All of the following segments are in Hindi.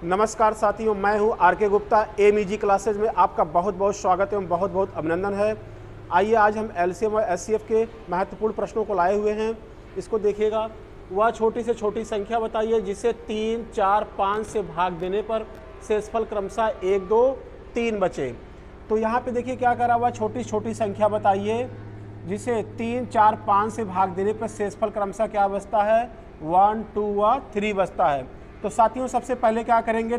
नमस्कार साथियों, मैं हूं आर.के. गुप्ता। एमईजी क्लासेज में आपका बहुत बहुत स्वागत एवं बहुत बहुत अभिनंदन है। आइए आज हम एलसीएम और एचसीएफ के महत्वपूर्ण प्रश्नों को लाए हुए हैं। इसको देखिएगा। वह छोटी से छोटी संख्या बताइए जिसे 3, 4, 5 से भाग देने पर शेषफल क्रमशः 1, 2, 3 बचे। तो यहाँ पे देखिए क्या करा हुआ, छोटी छोटी संख्या बताइए जिसे 3, 4, 5 से भाग देने पर शेषफल क्रमशः क्या बचता है, 1, 2 व 3 बचता है। तो साथियों सबसे पहले क्या करेंगे,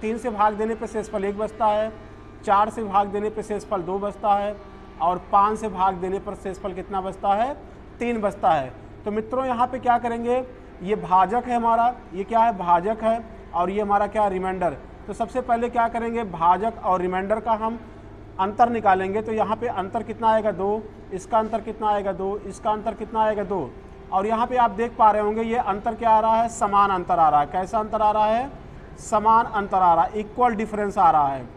3 से भाग देने पर शेषफल 1 बचता है, 4 से भाग देने पर शेषफल 2 बचता है और 5 से भाग देने पर शेषफल कितना बचता है, 3 बचता है। तो मित्रों यहाँ पे क्या करेंगे, ये भाजक है हमारा, ये क्या है भाजक है और ये हमारा क्या रिमाइंडर। तो सबसे पहले क्या करेंगे, भाजक और रिमाइंडर का हम अंतर निकालेंगे। तो यहाँ पे अंतर कितना आएगा 2, इसका अंतर कितना आएगा 2, इसका अंतर कितना आएगा 2। और यहाँ पे आप देख पा रहे होंगे ये अंतर क्या आ रहा है, समान अंतर आ रहा है। कैसा अंतर आ रहा है, समान अंतर आ रहा है, इक्वल डिफरेंस आ रहा है।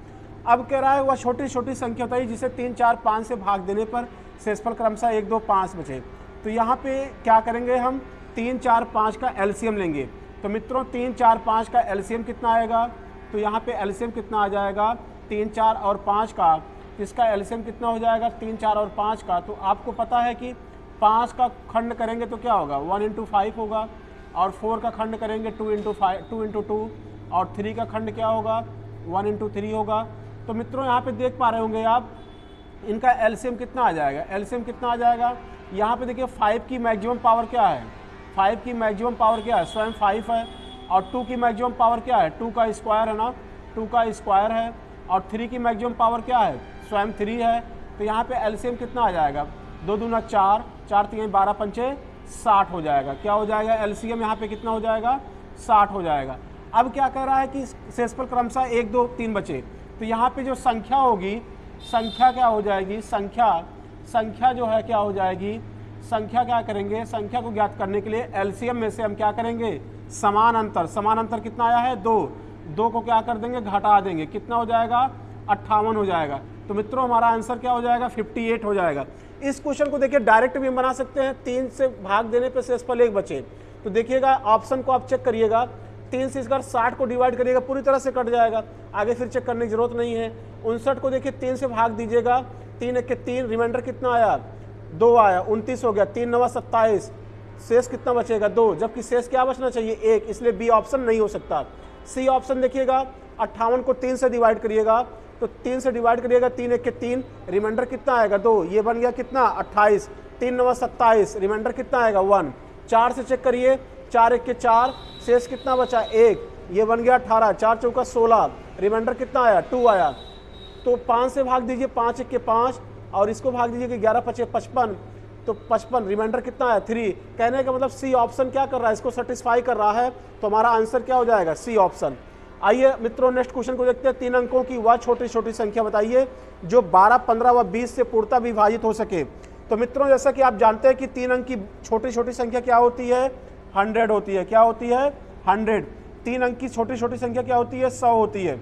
अब कह रहा है वह छोटी छोटी संख्या बताइए जिसे 3, 4, 5 से भाग देने पर शेषफल क्रमशः 1, 2, 5 बचे। तो यहाँ पे क्या करेंगे, हम 3, 4, 5 का एलसीएम लेंगे। तो मित्रों 3, 4, 5 का एलसीएम कितना आएगा, तो यहाँ पे एलसीएम कितना आ जाएगा 3, 4 और 5 का। इसका एलसीएम कितना हो जाएगा 3, 4 और 5 का। तो आपको पता है कि 5 का खंड करेंगे तो क्या होगा 1 × 5 होगा और 4 का खंड करेंगे 2 × 2 और 3 का खंड क्या होगा 1 × 3 होगा। तो मित्रों यहाँ पे देख पा रहे होंगे आप, इनका एलसीएम कितना आ जाएगा, एलसीएम कितना आ जाएगा। यहाँ पे देखिए 5 की मैक्सिमम पावर क्या है, 5 की मैक्सिमम पावर क्या है, स्वयं 5 है। और 2 की मैक्सिमम पावर क्या है, 2 का स्क्वायर है ना, 2 का स्क्वायर है। और 3 की मैक्सिमम पावर क्या है, स्वयं 3 है। तो यहाँ पे एलसीएम कितना आ जाएगा, 2 दूना 4, 4 3 12 पंचे 60 हो जाएगा। क्या हो जाएगा एलसीएम यहाँ पे कितना हो जाएगा, 60 हो जाएगा। अब क्या कह रहा है कि शेषफल क्रमशः 1, 2, 3 बचे। तो यहाँ पे जो संख्या होगी, संख्या क्या हो जाएगी, संख्या जो है क्या हो जाएगी, संख्या क्या करेंगे, संख्या को ज्ञात करने के लिए एलसीएम में से हम क्या करेंगे, समान अंतर कितना आया है 2 को क्या कर देंगे, घटा देंगे, कितना हो जाएगा 58 हो जाएगा। तो मित्रों हमारा आंसर क्या हो जाएगा 58 हो जाएगा। इस क्वेश्चन को देखिए डायरेक्ट भी हम बना सकते हैं, 3 से भाग देने पर शेषफल 1 बचे। तो देखिएगा ऑप्शन को आप चेक करिएगा, 3 से इसका 60 को डिवाइड करिएगा, पूरी तरह से कट जाएगा, आगे फिर चेक करने की जरूरत नहीं है। 59 को देखिए 3 से भाग दीजिएगा, 3 × 3 रिमाइंडर कितना आया 2 आया, 29 हो गया, 3 9 27, शेष कितना बचेगा 2, जबकि शेष क्या बचना चाहिए 1, इसलिए बी ऑप्शन नहीं हो सकता। सी ऑप्शन देखिएगा, 58 को 3 से डिवाइड करिएगा, तो 3 से डिवाइड करिएगा, 3 × 3 रिमाइंडर कितना आएगा 2, ये बन गया कितना 28, 3 9 27, रिमाइंडर कितना आएगा 1। 4 से चेक करिए, 4 × 4, शेष कितना बचा 1, ये बन गया 18, 4 चौका 16, रिमाइंडर कितना आया 2 आया। तो 5 से भाग दीजिए, 5 × 5 और इसको भाग दीजिए कि 11 × 5 55, तो 55, रिमाइंडर कितना आया 3। कहने का मतलब सी ऑप्शन क्या कर रहा है, इसको सेटिस्फाई कर रहा है। तो हमारा आंसर क्या हो जाएगा, सी ऑप्शन। आइए मित्रों नेक्स्ट क्वेश्चन को देखते हैं। 3 अंकों की वह छोटी छोटी संख्या बताइए जो 12, 15 व 20 से पूर्णतः विभाजित हो सके। तो मित्रों जैसा कि आप जानते हैं कि 3 अंक की छोटी छोटी संख्या क्या होती है, 100 होती है। क्या होती है 100। 3 अंक की छोटी छोटी संख्या क्या होती है, 100 होती है।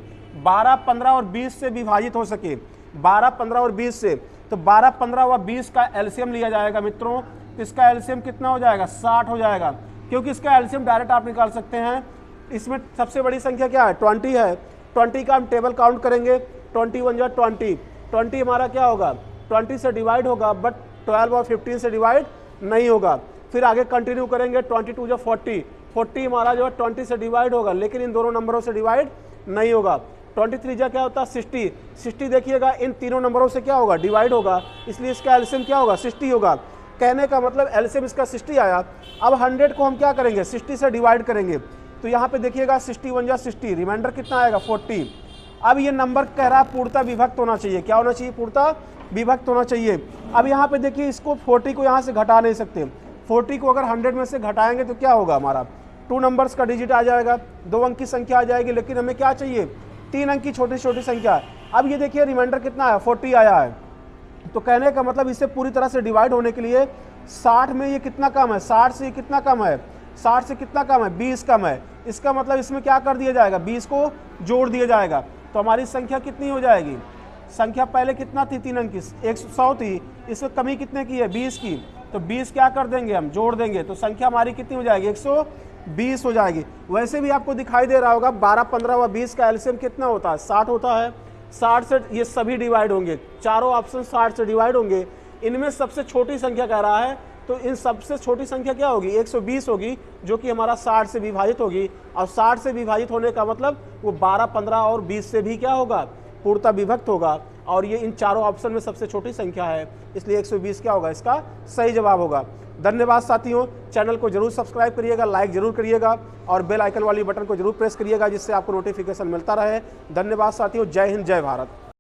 12, 15 और 20 से विभाजित हो सके, 12, 15 और 20 से। तो 12, 15 व 20 का एलसीएम लिया जाएगा मित्रों, तो इसका एलसीएम कितना हो जाएगा 60 हो जाएगा, क्योंकि इसका एलसीएम डायरेक्ट आप निकाल सकते हैं। इसमें सबसे बड़ी संख्या क्या है 20 है, 20 का हम टेबल काउंट करेंगे, 21 या 20 हमारा क्या होगा 20 से डिवाइड होगा, बट 12 और 15 से डिवाइड नहीं होगा। फिर आगे कंटिन्यू करेंगे, 22 या 40 हमारा जो है 20 से डिवाइड होगा, लेकिन इन दोनों नंबरों से डिवाइड नहीं होगा। 23 जा क्या होता है 60 देखिएगा इन तीनों नंबरों से क्या होगा डिवाइड होगा, इसलिए इसका एलसीएम क्या होगा 60 होगा। कहने का मतलब एलसीएम इसका 60 आया। अब 100 को हम क्या करेंगे 60 से डिवाइड करेंगे, तो यहाँ पे देखिएगा 61 या 60, रिमाइंडर कितना आएगा 40। अब ये नंबर कह रहा है पूर्णतः विभक्त होना चाहिए, क्या होना चाहिए पूर्णतः विभक्त होना चाहिए। अब यहाँ पे देखिए इसको 40 को यहाँ से घटा नहीं सकते, 40 को अगर 100 में से घटाएंगे तो क्या होगा हमारा 2 नंबर्स का डिजिट आ जाएगा, 2 अंक की संख्या आ जाएगी, लेकिन हमें क्या चाहिए 3 अंक की छोटी छोटी संख्या। अब ये देखिए रिमाइंडर कितना आया 40 आया है, तो कहने का मतलब इसे पूरी तरह से डिवाइड होने के लिए 60 में ये कितना कम है, 60 से कितना कम है, 60 से कितना कम है 20 कम है। इसका मतलब इसमें क्या कर दिया जाएगा 20 को जोड़ दिया जाएगा, तो हमारी संख्या कितनी हो जाएगी, संख्या पहले कितना थी 3 अंक की 100 थी, इसमें कमी कितने की है 20 की, तो 20 क्या कर देंगे हम जोड़ देंगे, तो संख्या हमारी कितनी हो जाएगी 20 हो जाएगी। वैसे भी आपको दिखाई दे रहा होगा 12, 15 व 20 का एलसीएम कितना होता है? 60 होता है। 60 से ये सभी डिवाइड होंगे, चारों ऑप्शन 60 से डिवाइड होंगे। इनमें सबसे छोटी संख्या कह रहा है, तो इन सबसे छोटी संख्या क्या होगी? 120 होगी, जो कि हमारा 60 से विभाजित होगी। और 60 से विभाजित होने का मतलब वो 12, 15 और 20 से भी क्या होगा? पूर्णतः विभक्त होगा। और ये इन चारों ऑप्शन में सबसे छोटी संख्या है, इसलिए 120 क्या होगा? इसका सही जवाब होगा। धन्यवाद साथियों, चैनल को जरूर सब्सक्राइब करिएगा, लाइक जरूर करिएगा और बेल आइकन वाली बटन को जरूर प्रेस करिएगा, जिससे आपको नोटिफिकेशन मिलता रहे। धन्यवाद साथियों, जय हिंद, जय भारत।